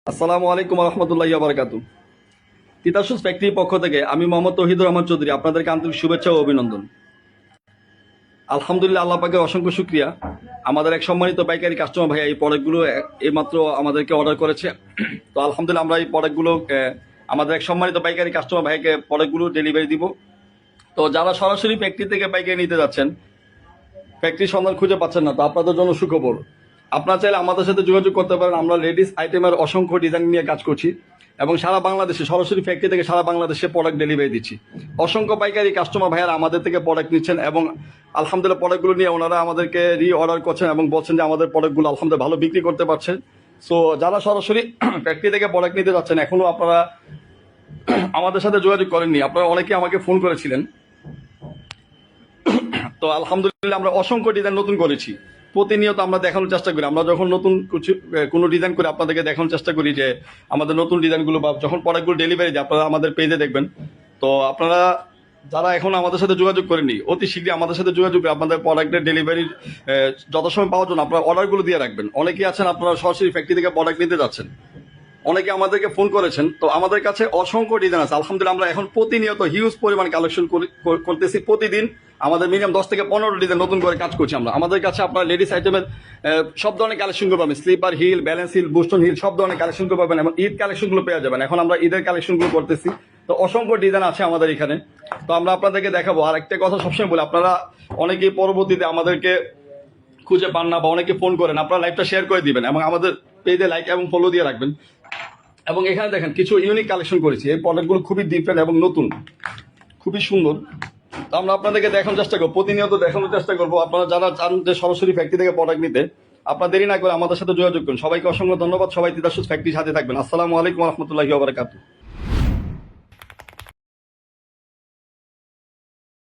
আসসালামু আলাইকুম রহমতুল্লাহি বারাকাতু। তিতাসুস ফ্যাক্টরির পক্ষ থেকে আমি মোহাম্মদ তৌহিদুর রহমান চৌধুরী আপনাদেরকে আন্তরিক শুভেচ্ছা ও অভিনন্দন। আলহামদুলিল্লাহ, আল্লাহ পাকের অসংখ্য শুক্রিয়া। আমাদের এক সম্মানিত পাইকারি কাস্টমার ভাইয়া এই প্রোডাক্টগুলো এইমাত্র আমাদেরকে অর্ডার করেছে। তো আলহামদুলিল্লাহ আমরা এই প্রোডাক্টগুলো আমাদের এক সম্মানিত পাইকারি কাস্টমার ভাইকে প্রোডাক্টগুলো ডেলিভারি দিব। তো যারা সরাসরি ফ্যাক্টরি থেকে পাইকারি নিতে যাচ্ছেন, ফ্যাক্টরির সন্ধান খুঁজে পাচ্ছেন না, তো আপনাদের জন্য সুখবর। আপনারা চাইলে আমাদের সাথে যোগাযোগ করতে পারেন। আমরা লেডিস আইটেমের অসংখ্য ডিজাইন নিয়ে কাজ করছি এবং সারা বাংলাদেশে সরাসরি ফ্যাক্টরি থেকে সারা বাংলাদেশে প্রোডাক্ট ডেলিভারি দিচ্ছি। অসংখ্য পাইকারি কাস্টমার ভাইয়ারা আমাদের থেকে প্রোডাক্ট নিচ্ছেন এবং আলহামদুলিল্লাহ প্রোডাক্টগুলো নিয়ে ওনারা আমাদেরকে অর্ডার করছেন এবং বলছেন যে আমাদের প্রোডাক্টগুলো আলহামদুলিল্লাহ ভালো বিক্রি করতে পারছেন। সো যারা সরাসরি ফ্যাক্টরি থেকে প্রোডাক্ট নিতে যাচ্ছেন, এখনও আপনারা আমাদের সাথে যোগাযোগ করেননি, আপনারা অনেকে আমাকে ফোন করেছিলেন। তো আলহামদুলিল্লাহ আমরা অসংখ্য ডিজাইন নতুন করেছি। প্রতিনিয়ত আমরা দেখানোর চেষ্টা করি, আমরা যখন নতুন কোনো ডিজাইন করে আপনাদেরকে দেখানোর চেষ্টা করি যে আমাদের নতুন ডিজাইনগুলো, বা যখন প্রোডাক্টগুলো ডেলিভারি দেয় আপনারা আমাদের পেজে দেখবেন। তো আপনারা যারা এখন আমাদের সাথে যোগাযোগ করেনি, অতি শীঘ্রই আমাদের সাথে যোগাযোগ করে আপনাদের প্রোডাক্টের ডেলিভারি যথাসময় পাওয়ার জন্য আপনারা অর্ডারগুলো দিয়ে রাখবেন। অনেকেই আছেন আপনারা সরাসরি ফ্যাক্টরি থেকে প্রোডাক্ট নিতে যাচ্ছেন, অনেকে আমাদেরকে ফোন করেছেন। তো আমাদের কাছে অসংখ্য ডিজাইন আছে আলহামদুলিল্লাহ। আমরা এখন প্রতিনিয়ত হিউজ পরিমাণ কালেকশন করতেছি। প্রতিদিন আমাদের মিনিমাম 10 থেকে 15 ডিজাইন নতুন করে কাজ করছি আমরা। আমাদের কাছে আপনার লেডিস আইটেমের সব ধরনের কালেকশনগুলো পাবেন, স্লিপার হিল, ব্যালেন্স হিল, বুস্টন হিল, সব ধরনের কালেকশনগুলো পাবেন এবং ঈদ কালেকশনগুলো পেয়ে যাবেন। এখন আমরা ঈদের কালেকশনগুলো করতেছি। তো অসংখ্য ডিজাইন আছে আমাদের এখানে। তো আমরা আপনাদেরকে দেখাবো। আর একটা কথা সবসময় বলি, আপনারা অনেকেই পরবর্তীতে আমাদেরকে খুঁজে পান না বা অনেকে ফোন করেন, আপনারা লাইভটা শেয়ার করে দিবেন এবং আমাদের পেজে লাইক এবং ফলো দিয়ে রাখবেন। এবং এখানে দেখেন কিছু ইউনিক কালেকশন করেছি। এই প্রোডাক্টগুলো খুবই ডিফারেন্ট এবং নতুন, খুবই সুন্দর। তো আমরা আপনাদেরকে দেখানোর চেষ্টা করবো, প্রতিনিয়ত দেখানোর চেষ্টা করবো। আপনারা যারা চান যে সরাসরি ফ্যাক্টরি থেকে প্রোডাক্ট নিতে, আপনারা দেরি না করে আমাদের সাথে যোগাযোগ করুন। সবাইকে অসংখ্য ধন্যবাদ। সবাই তিতাসুস ফ্যাক্টরির সাথে থাকবেন। আসসালামু আলাইকুম রহমতুল্লাহি ওয়া বারাকাতুহু।